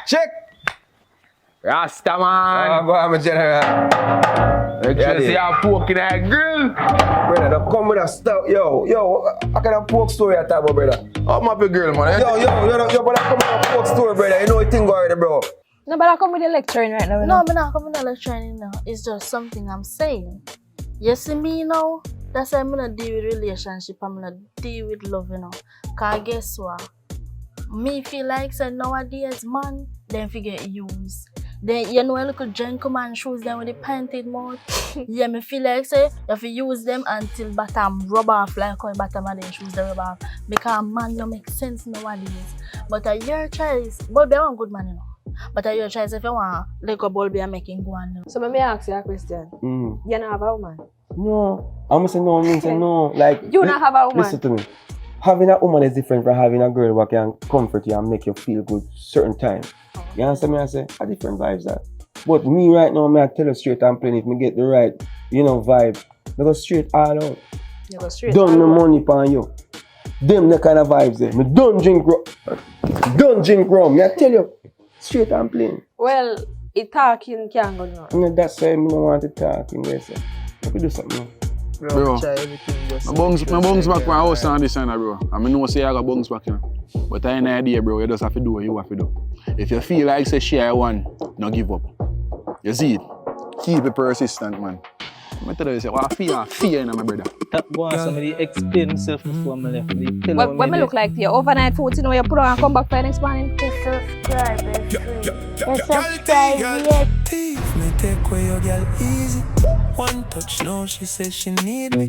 Check! Rasta man. Go on, my general. Make sure you see how pork in that grill. Brother, don't come with a stuff. Yo, I got a pork story at that, brother. Up my big girl, man. Yo, brother, come with a pork story, brother. You know what thing already, bro. No, but I come with the lecturing right now. No, I'm not coming to lecturing now. It's just something I'm saying. You see me now? That's why I'm gonna deal with relationship. I'm gonna deal with love, you know. Cause guess what? Me feel like say nowadays, man, then forget use. Then you know a little gentleman shoes them with the painted mouth. Yeah, me feel like say you have to use them until bottom rub off like how bottom of them shoes they rub off. Because man no make sense nowadays. But your choice, Bulby I want good man, you know. But your choice if you want like a Bulby and making go on. So let me ask you a question. You don't have a woman? No. I'm gonna say no, means say no. Like You don't have a woman? Listen to me. Having a woman is different from having a girl who can comfort you and make you feel good certain time. You understand me? I say, a different vibes that. But me right now, I tell you straight and plain, if me get the right, vibe, I go straight all out. You go straight Done the money pan you. Them the kind of vibes there. Me don't drink rum. Me I tell you, straight and plain. Well, it talking can't go now. And that's why I don't want to talk in there. Let me do something. Bro, my bungs back my house and this and that, bro. I mean, no say I got bungs back, you know. But I ain't no idea, bro. You just have to do what you have to do. If you feel like say share one, no give up. You see it? Keep it persistent, man. I tell you, say, what I fear in my brother. That boy, somebody explain himself before I left. What me look like to you? Overnight food, you know, you put on and come back for the next morning? Subscribe, yeah. Thief, me take away your girl easy. One touch, now she says she need me.